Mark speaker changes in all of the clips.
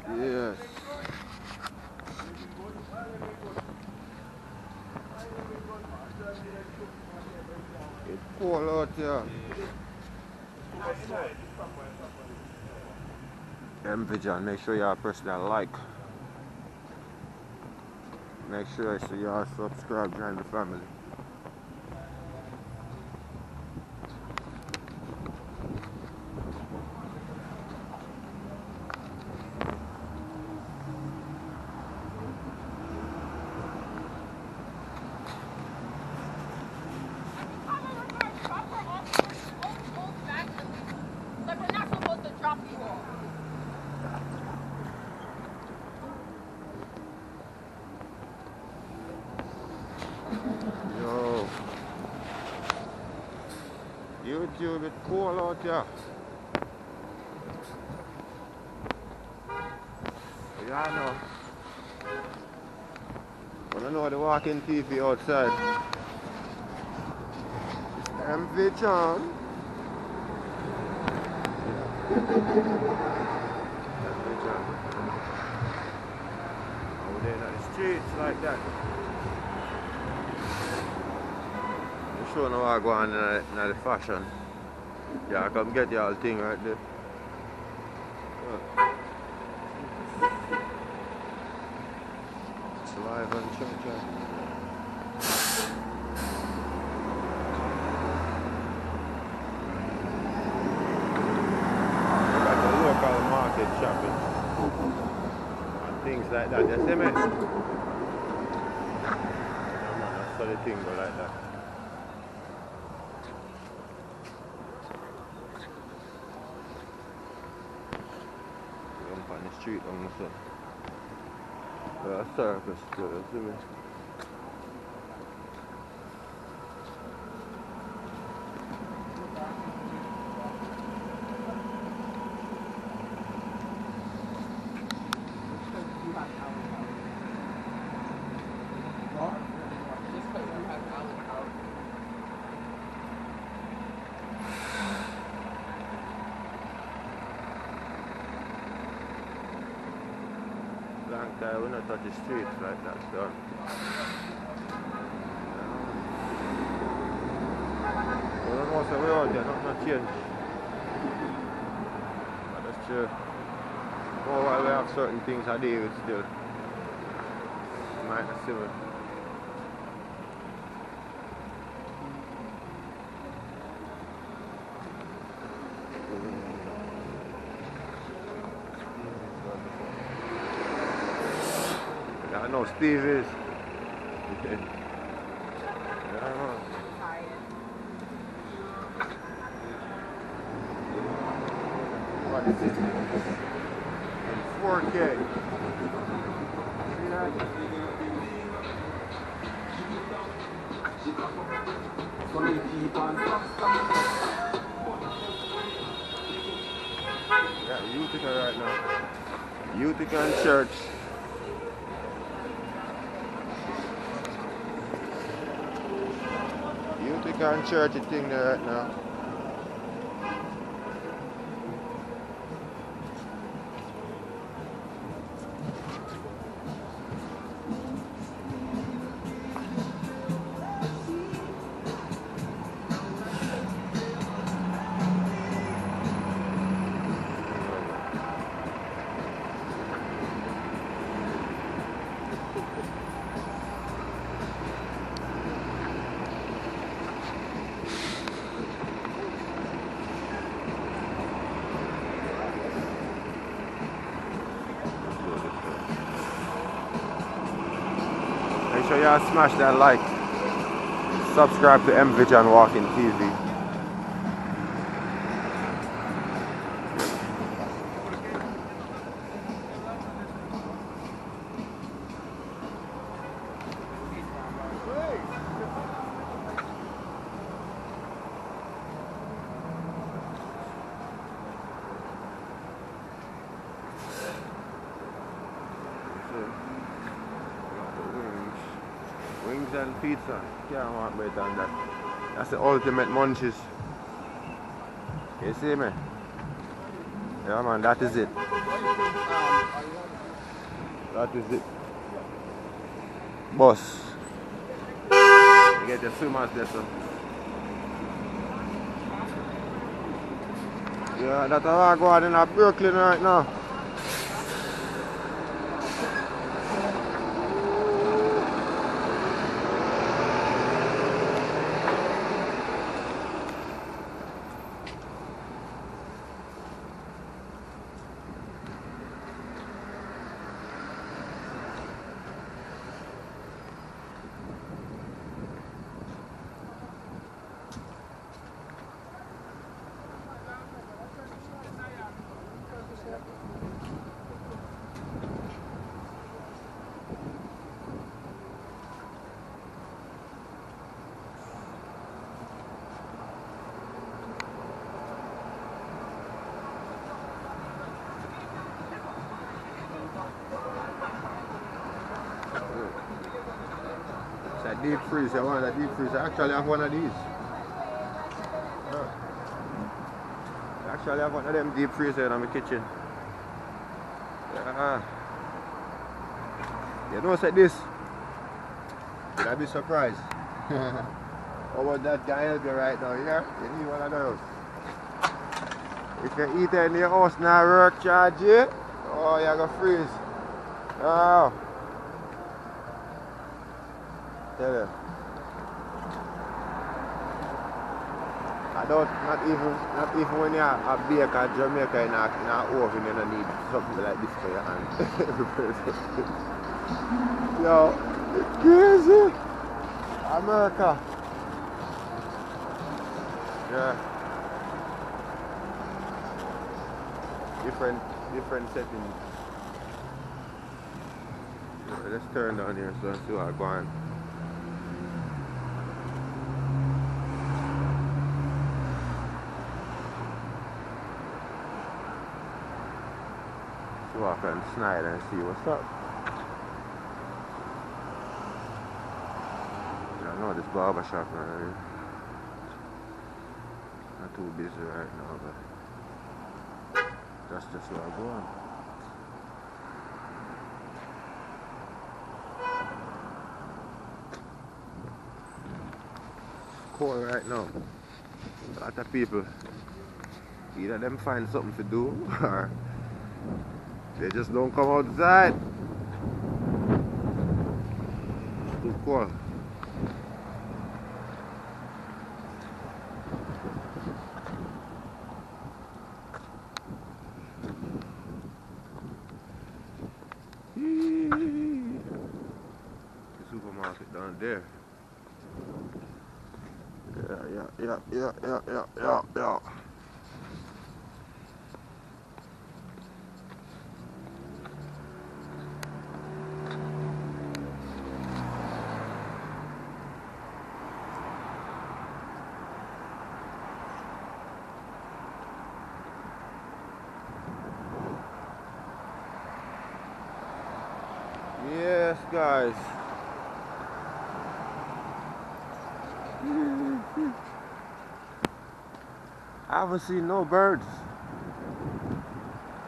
Speaker 1: Yes. It's cold out here. MVision, make sure y'all press that like. Make sure y'all subscribe, join the family. Yo, YouTube, it's cold out here. Yeah, I know. But I know the walking TV outside. MVision. MVision. Out there in the streets like that. I'm sure no I go on in the fashion. Yeah, come get y'all thing right there. It's live on church. Local market shopping and things like that, you see me? Yeah, man, that's how the thing go like that. Jump on the street almost up. A circus too, you see me? Long time we not touch the streets like that, so. Well, most of the way out there, not change. But that's true. Oh, while we have certain things I deal with still. Might not see it. I know Steve is. Yeah, man. What is this? In 4K. See that? Yeah, Utica right now. Utica and church. Utica and church thing there right now. Make sure y'all smash that like. Subscribe to MVision Walking TV. Wings and pizza. Can't want better than that. That's the ultimate munchies. You see me? Yeah man, that is it. That is it. Bus. You get the swimmers there, so. Yeah, that's how I go out in Brooklyn right now. It's a deep freezer, one of the deep freezer. I actually have one of these. I actually have one of them deep freezer in my kitchen. Yeah. You know, say this. You'd I be surprised. How about that guy help you right now? You need one of those. If you eat it in your house now, work charge you. Oh, you're gonna freeze. Oh. Tell you. I don't, not even when you're a baker in Jamaica in an oven, you don't need something like this for your hand. Yo, it's crazy. America. Yeah. Different settings. Yeah, let's turn down here so I see what's going on. Walk on Snyder and see what's up. I know this barber shop right here. Not too busy right now, but that's just where I'm going. It's cold right now. A lot of people, either them find something to do or they just don't come outside. It's too cold. The supermarket down there. Yeah. Yes, guys. I haven't seen no birds.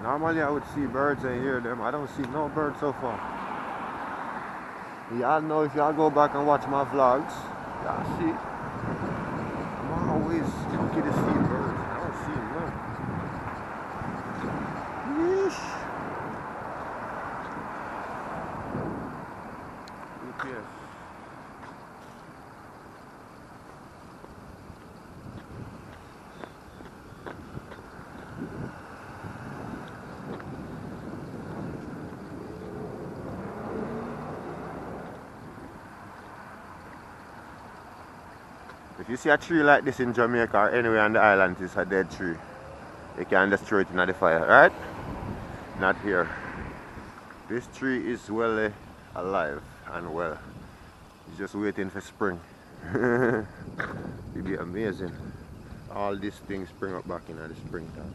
Speaker 1: Normally I would see birds and hear them. I don't see no birds so far. Y'all know if y'all go back and watch my vlogs, y'all see. I'm always lucky to see birds. I don't see none. Yeesh. Yes. If you see a tree like this in Jamaica or anywhere on the island, it's a dead tree. You can just throw it in the fire, right? Not here. This tree is well alive and well. It's just waiting for spring. It'll be amazing. All these things spring up back in the springtime.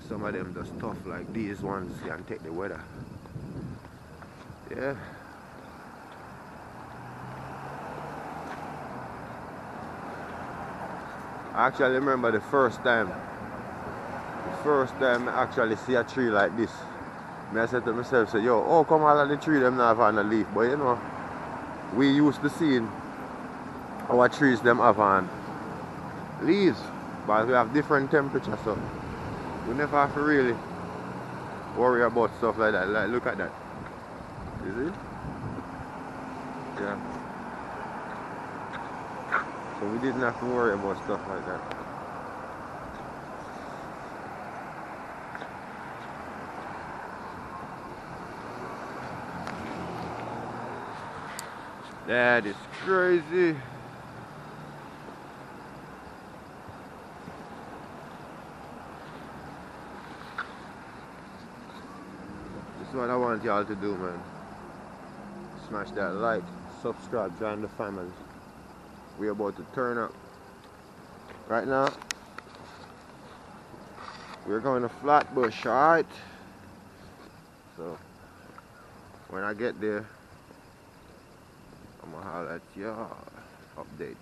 Speaker 1: Some of them just tough, like these ones can take the weather. Yeah. I actually remember the first time I actually see a tree like this. I said to myself, say, yo, oh, come all of the tree them not have on a leaf. But you know, we used to seeing our trees them have on leaves. But we have different temperatures, so we never have to really worry about stuff like that. Like, look at that. You see? Yeah. So we didn't have to worry about stuff like that. That is crazy. This is what I want y'all to do, man. Smash that like, subscribe, join the family. We're about to turn up. Right now, we're going to Flatbush, alright? So, when I get there, I'm gonna holler at y'all. Update.